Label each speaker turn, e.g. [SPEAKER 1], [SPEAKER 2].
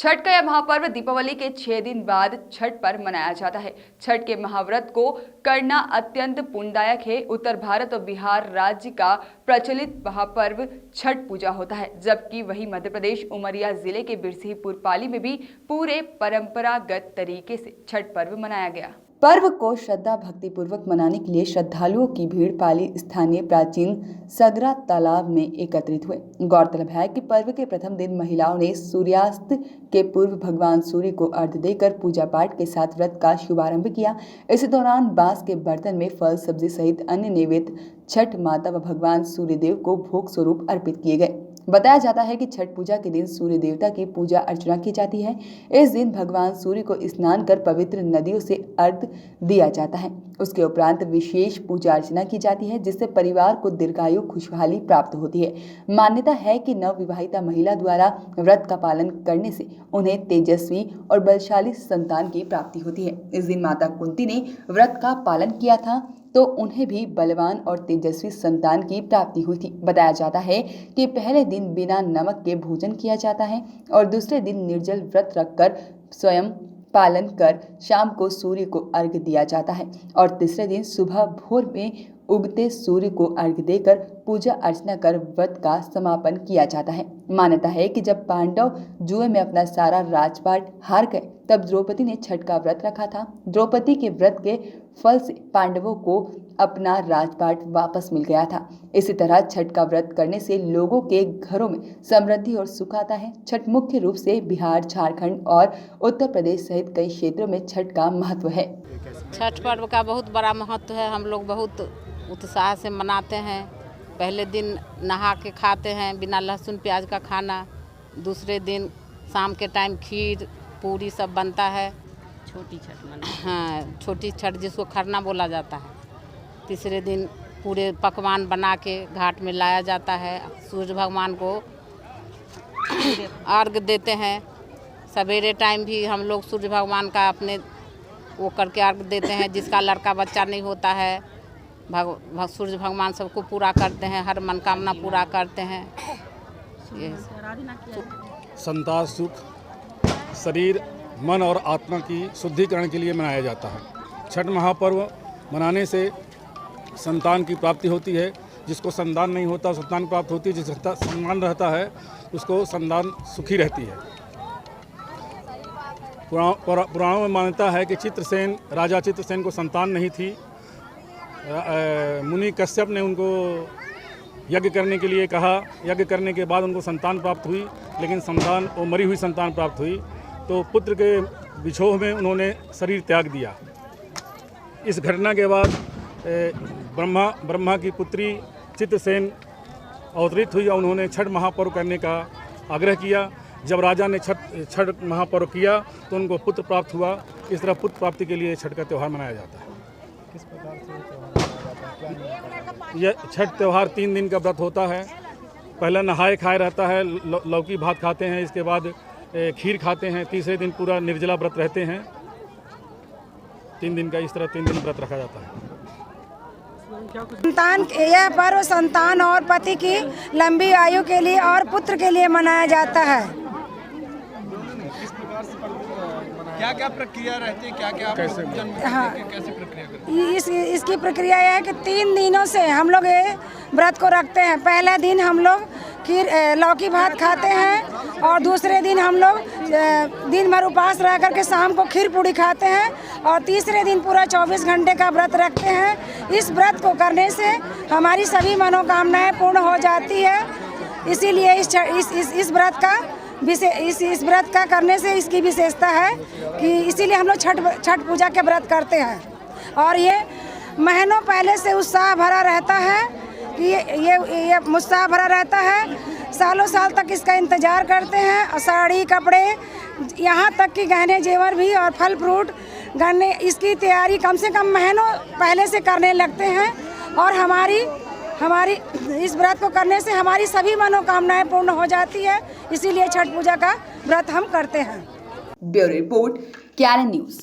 [SPEAKER 1] छठ का यह महापर्व दीपावली के 6 दिन बाद छठ पर मनाया जाता है। छठ के महाव्रत को करना अत्यंत पुण्यदायक है। उत्तर भारत और बिहार राज्य का प्रचलित महापर्व छठ पूजा होता है, जबकि वही मध्य प्रदेश उमरिया जिले के बिरसिंहपुर पाली में भी पूरे परंपरागत तरीके से छठ पर्व मनाया गया। पर्व को श्रद्धा भक्ति पूर्वक मनाने के लिए श्रद्धालुओं की भीड़ पाली स्थानीय प्राचीन सगरा तालाब में एकत्रित हुए। गौरतलब है कि पर्व के प्रथम दिन महिलाओं ने सूर्यास्त के पूर्व भगवान सूर्य को अर्घ्य देकर पूजा पाठ के साथ व्रत का शुभारंभ किया। इस दौरान बांस के बर्तन में फल सब्जी सहित अन्य नैवेद्य छठ माता व भगवान सूर्यदेव को भोग स्वरूप अर्पित किए गए। बताया जाता है कि छठ पूजा के दिन सूर्य देवता की पूजा अर्चना की जाती है। इस दिन भगवान सूर्य को स्नान कर पवित्र नदियों से अर्घ्य दिया जाता है। उसके उपरांत विशेष पूजा अर्चना की जाती है, जिससे परिवार को दीर्घायु खुशहाली प्राप्त होती है। मान्यता है कि नवविवाहिता महिला द्वारा व्रत का पालन करने से उन्हें तेजस्वी और बलशाली संतान की प्राप्ति होती है। इस दिन माता कुंती ने व्रत का पालन किया था तो उन्हें भी बलवान और तेजस्वी संतान की प्राप्ति हुई थी। बताया जाता है कि पहले दिन बिना नमक के भोजन किया जाता है और दूसरे दिन निर्जल व्रत रखकर स्वयं पालन कर शाम को सूर्य को अर्घ्य दिया जाता है और तीसरे दिन सुबह भोर में उगते सूर्य को अर्घ्य देकर पूजा अर्चना कर व्रत का समापन किया जाता है। मान्यता है कि जब पांडव जुए में अपना सारा राजपाट हार गए तब द्रौपदी ने छठ का व्रत रखा था। द्रौपदी के व्रत के फल से पांडवों को अपना राजपाट वापस मिल गया था। इसी तरह छठ का व्रत करने से लोगों के घरों में समृद्धि और सुख आता है। छठ मुख्य रूप से बिहार, झारखंड और उत्तर प्रदेश सहित कई क्षेत्रों में छठ का महत्व है।
[SPEAKER 2] छठ पर्व का बहुत बड़ा महत्व है। हम लोग बहुत उत्साह से मनाते हैं। पहले दिन नहा के खाते हैं बिना लहसुन प्याज का खाना। दूसरे दिन शाम के टाइम खीर पूरी सब बनता है। छोटी छठ हाँ, छोटी छठ जिसको खरना बोला जाता है। तीसरे दिन पूरे पकवान बना के घाट में लाया जाता है। सूर्य भगवान को अर्घ्य देते हैं। सवेरे टाइम भी हम लोग सूर्य भगवान का अपने वो करके अर्घ्य देते हैं। जिसका लड़का बच्चा नहीं होता है, सूर्य भगवान सबको पूरा करते हैं, हर मनोकामना पूरा करते हैं।
[SPEAKER 3] संतान सुख, शरीर, मन और आत्मा की शुद्धिकरण के लिए मनाया जाता है। छठ महापर्व मनाने से संतान की प्राप्ति होती है। जिसको संतान नहीं होता संतान प्राप्त होती है। जिसका संतान रहता है उसको संतान सुखी रहती है। पुराणों में मान्यता है कि चित्रसेन, राजा चित्रसेन को संतान नहीं थी। मुनि कश्यप ने उनको यज्ञ करने के लिए कहा। यज्ञ करने के बाद उनको संतान प्राप्त हुई, लेकिन संतान वो मरी हुई संतान प्राप्त हुई। तो पुत्र के विछोह में उन्होंने शरीर त्याग दिया। इस घटना के बाद ब्रह्मा की पुत्री चित्रसेन अवतरित हुई और उन्होंने छठ महापर्व करने का आग्रह किया। जब राजा ने छठ महापर्व किया तो उनको पुत्र प्राप्त हुआ। इस तरह पुत्र प्राप्ति के लिए छठ का त्यौहार मनाया जाता है।
[SPEAKER 4] किस प्रकार से त्यौहार?
[SPEAKER 3] यह छठ त्यौहार 3 दिन का व्रत होता है। पहला नहाए खाए रहता है, लौकी भात खाते हैं, इसके बाद खीर खाते हैं। तीसरे दिन पूरा निर्जला व्रत रहते हैं। 3 दिन का इस तरह 3 दिन व्रत रखा जाता है।
[SPEAKER 5] संतान, यह पर्व संतान और पति की लंबी आयु के लिए और पुत्र के लिए मनाया जाता है।
[SPEAKER 4] क्या क्या प्रक्रिया रहती है? क्या क्या
[SPEAKER 3] कैसे
[SPEAKER 4] प्रक्रिया करते हैं?
[SPEAKER 5] इसकी प्रक्रिया यह है कि 3 दिनों से हम लोग ये व्रत को रखते हैं। पहला दिन हम लोग खीर लौकी भात खाते हैं और दूसरे दिन हम लोग दिन भर उपवास रह करके शाम को खीर पूड़ी खाते हैं और तीसरे दिन पूरा 24 घंटे का व्रत रखते हैं। इस व्रत को करने से हमारी सभी मनोकामनाएं पूर्ण हो जाती है। इसीलिए इस व्रत का इस व्रत का करने से इसकी विशेषता है कि इसीलिए हम लोग छठ पूजा के व्रत करते हैं। और ये महीनों पहले से उत्साह भरा रहता है कि ये उत्साह भरा रहता है। सालों साल तक इसका इंतज़ार करते हैं और साड़ी, कपड़े, यहाँ तक कि गहने जेवर भी और फल फ्रूट गन्ने, इसकी तैयारी कम से कम महीनों पहले से करने लगते हैं। और हमारी इस व्रत को करने से हमारी सभी मनोकामनाएं पूर्ण हो जाती है। इसीलिए छठ पूजा का व्रत हम करते हैं।
[SPEAKER 1] Bureau report, KNN news.